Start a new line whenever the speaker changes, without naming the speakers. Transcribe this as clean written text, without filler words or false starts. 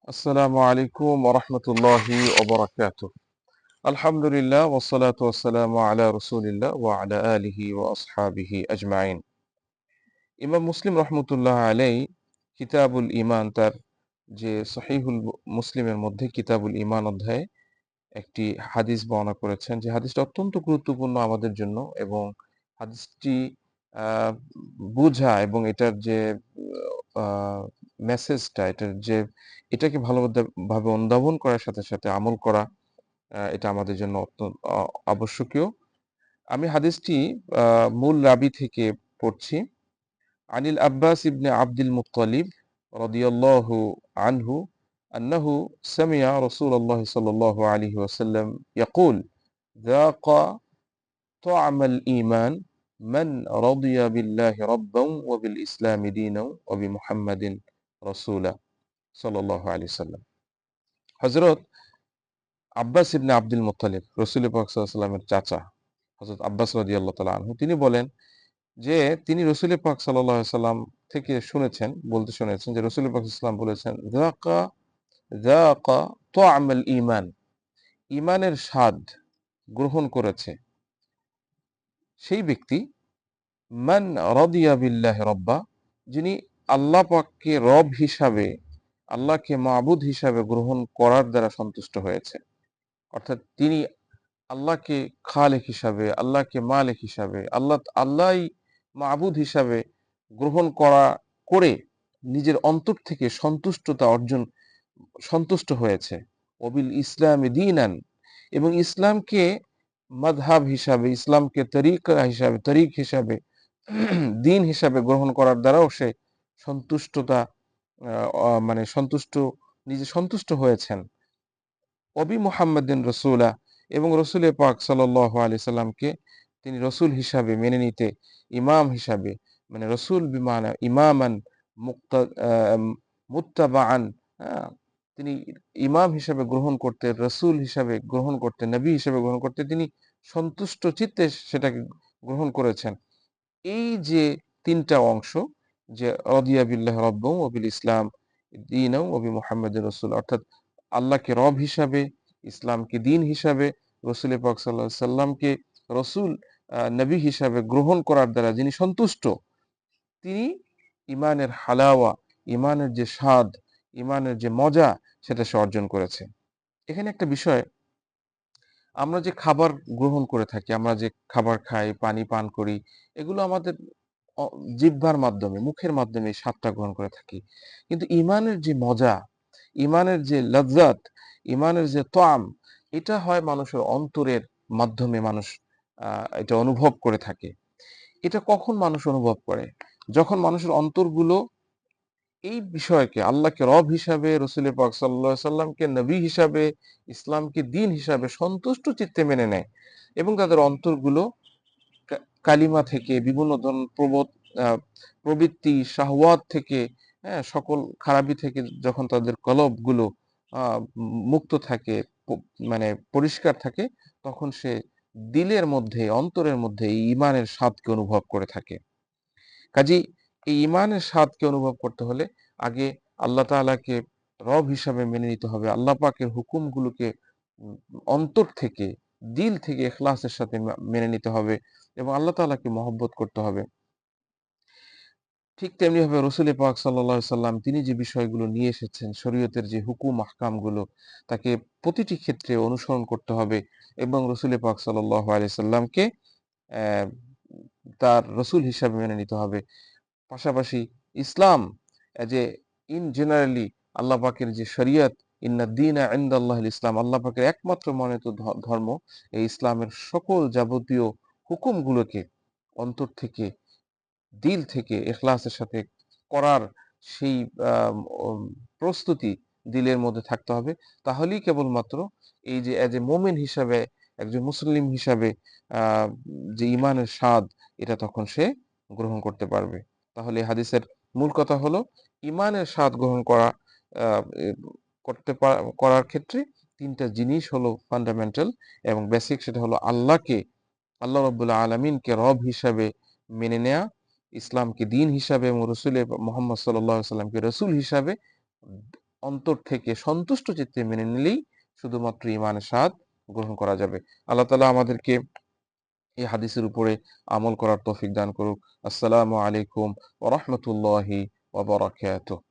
আসসালামু আলাইকুম ওয়া রাহমাতুল্লাহি ওয়া বারাকাতুহু। আলহামদুলিল্লাহ ওয়াসসালাতু ওয়াসসালামু আলা রাসূলিল্লাহ ওয়া আলা আলিহি ওয়া আসহাবিহি আজমাইন। ইমাম মুসলিম রাহমাতুল্লাহ আলাইহি কিতাবুল ঈমান, তার যে সহিহুল মুসলিমের মধ্যে কিতাবুল ঈমান অধ্যায়ে একটি হাদিস বর্ণনা করেছেন, যে হাদিসটা অত্যন্ত গুরুত্বপূর্ণ আমাদের জন্য। এবং হাদিসটি আহ, বোঝা এবং এটার যে মেসেজটা, এটাকে ভালোভাবে অনুধাবন করার সাথে সাথে আমল করা, এটা আমাদের জন্য অত্যন্ত আবশ্যকীয়। আমি হাদিসটি মূল রাবি থেকে পড়ছি। আনিল আব্বাস ইবনে আব্দুল মুত্তালিব রাদিয়াল্লাহু আনহু আন্নাহু সামি'a রাসূলুল্লাহ সাল্লাল্লাহু আলাইহি ওয়াসাল্লাম ইয়াকুল যাকা طعم الإيمان من رضي بالله ربا وبالإسلام دينا وبمحمد رسولا সাল্লাল্লাহু আলাইহি ওয়াসাল্লাম। হযরত আব্বাস ইবনে আব্দুল মুত্তালিব, রাসূল পাক সাল্লাল্লাহু আলাইহি ওয়াসাল্লামের চাচা, হযরত আব্বাস রাদিয়াল্লাহু তাআলা আনহু, তিনি বলেন যে তিনি রাসূল পাক সাল্লাল্লাহু আলাইহি ওয়াসাল্লাম থেকে শুনেছেন যে রাসূল পাক সাল্লাল্লাহু আলাইহি ওয়াসাল্লাম বলেছেন, যাকা তু'আমাল ঈমান, ঈমানের স্বাদ গ্রহণ করেছে সেই ব্যক্তি, মান রাদিয়া বিল্লাহি রাব্বা, যিনি আল্লাহ পাককে রব হিসাবে, আল্লাহকে মাবুদ হিসাবে গ্রহণ করার দ্বারা সন্তুষ্ট হয়েছে। অর্থাৎ তিনি আল্লাহকে খালেক হিসাবে, আল্লাহকে মালিক হিসাবে, আল্লাহই মাবুদ হিসাবে গ্রহণ করে নিজের অন্তর থেকে সন্তুষ্ট হয়েছে। ওবিল ইসলামে দীনান, এবং ইসলামকে মাযহাব হিসাবে, ইসলামকে তরিক হিসাবে দিন হিসাবে গ্রহণ করার দ্বারাও সে সন্তুষ্টতা মানে সন্তুষ্ট হয়েছেন। অবি মুহাম্মাদিন রসুলা, এবং রসুল পাক সাল্লাল্লাহু আলাইহি সাল্লামকে তিনি রসুল হিসাবে মেনে নিতে, ইমাম হিসাবে, মানে রসুল বিমানা ইমামান মুত্তাবাআন, তিনি ইমাম হিসাবে গ্রহণ করতে, রসুল হিসাবে গ্রহণ করতে, নবী হিসাবে গ্রহণ করতে তিনি সন্তুষ্ট চিত্তে সেটাকে গ্রহণ করেছেন। এই যে তিনটা অংশ, যে রাদিয়া বিল্লাহ রাব্বাও ওয়া বিল ইসলাম দীনাও ওয়া বি মুহাম্মাদির রাসূল, অর্থাৎ আল্লাহকে রব হিসাবে, ইসলামকে দিন হিসাবে, রাসূল পাক সাল্লাল্লাহু আলাইহি সাল্লামকে রাসূল নবী হিসাবে গ্রহণ করার দ্বারা যিনি সন্তুষ্ট, তিনি ঈমানের হালাওয়া, ঈমানের যে স্বাদ, ঈমানের যে মজা, সেটা সে অর্জন করেছে। এখানে একটা বিষয়, আমরা যে খাবার গ্রহণ করে থাকি, আমরা যে খাবার খাই, পানি পান করি, এগুলো আমাদের অ জিহ্বার মাধ্যমে, মুখের মাধ্যমে এই স্বাদটা গ্রহণ করে থাকি। কিন্তু ঈমানের যে মজা, ঈমানের যে লাযযাত, ঈমানের যে তা'ম, এটা হয় মানুষের অন্তরের মাধ্যমে মানুষ এটা অনুভব করে থাকে। এটা কখন মানুষ অনুভব করে? যখন মানুষের অন্তরগুলো এই বিষয়কে, আল্লাহকে রব হিসাবে, রাসূল পাক সাল্লাল্লাহু আলাইহি সাল্লামকে নবী হিসাবে, ইসলামকে দ্বীন হিসাবে সন্তুষ্ট চিত্তে মেনে নেয়, এবং তাদের অন্তরগুলো কালিমা থেকে, বিভিন্ন ধরনের প্রবৃত্তি, শাহওয়াত থেকে, সকল খারাপি থেকে যখন তাদের কলবগুলো মুক্ত থাকে, মানে পরিষ্কার থাকে, তখন সে দিলের মধ্যে, অন্তরের মধ্যে এই ঈমানের স্বাদকে অনুভব করে থাকে। কাজেই এই ঈমানের স্বাদকে অনুভব করতে হলে আগে আল্লাহ তাআলাকে রব হিসাবে মেনে নিতে হবে। আল্লাহ পাকের হুকুমগুলোকে উম অন্তর থেকে, দিল থেকে ইখলাসের সাথে মেনে নিতে হবে, এবং আল্লাহ তাআলাকে মহব্বত করতে হবে। ঠিক তেমনিভাবে রাসূল পাক সাল্লাল্লাহু আলাইহি সাল্লাম তিনি যে বিষয়গুলো নিয়ে এসেছেন, শরীয়তের যে হুকুম আহকামগুলো, তাকে প্রতিটি ক্ষেত্রে অনুসরণ করতে হবে, এবং রাসূল পাক সাল্লাল্লাহু আলাইহি সাল্লামকে অ্যা তার রাসূল হিসাবে মেনে নিতে হবে। পাশাপাশি ইসলাম, যে ইন জেনারেলি আল্লাহ পাকের যে শরিয়ত, ইন্নাদ-দীনা ইনদাল্লাহিল ইসলাম, আল্লাহ পাকের একমাত্র মনোনীত ধর্ম, এই ইসলামের সকল যাবতীয় হুকুমগুলোকে অন্তর থেকে, দিল থেকে ইখলাসের সাথে করার সেই আম ওম প্রস্তুতি দিলের মধ্যে থাকতে হবে। তাহলেই কেবলমাত্র এই যে এজ এ মুমিন হিসাবে, একজন মুসলিম হিসাবে আ যে ঈমানের স্বাদ, এটা তখন সে গ্রহণ করতে পারবে। তাহলে এই হাদিসের মূল কথা হলো, ঈমানের স্বাদ গ্রহণ করা আ এ করতে পা করার ক্ষেত্রে ৩ টা জিনিস হলো ফান্ডামেন্টাল এবং বেসিক। সেটা হলো আল্লাহ রাব্বুল আলামিনকে রব হিসাবে মেনে নেয়া, ইসলামকে দিন হিসাবে এবং রসুলের মোহাম্মদ সাল্লাল্লাহু আলাইহি সাল্লামকে রসুল হিসাবে অন্তর থেকে সন্তুষ্ট চিত্তে মেনে নিলেই শুধুমাত্র ঈমানের স্বাদ গ্রহণ করা যাবে। আল্লাহ তাআলা আমাদেরকে এই হাদিসের উপরে আমল করার তৌফিক দান করুক। আসসালামু আলাইকুম ওয়া রাহমাতুল্লাহি ওয়া বারাকাতুহু।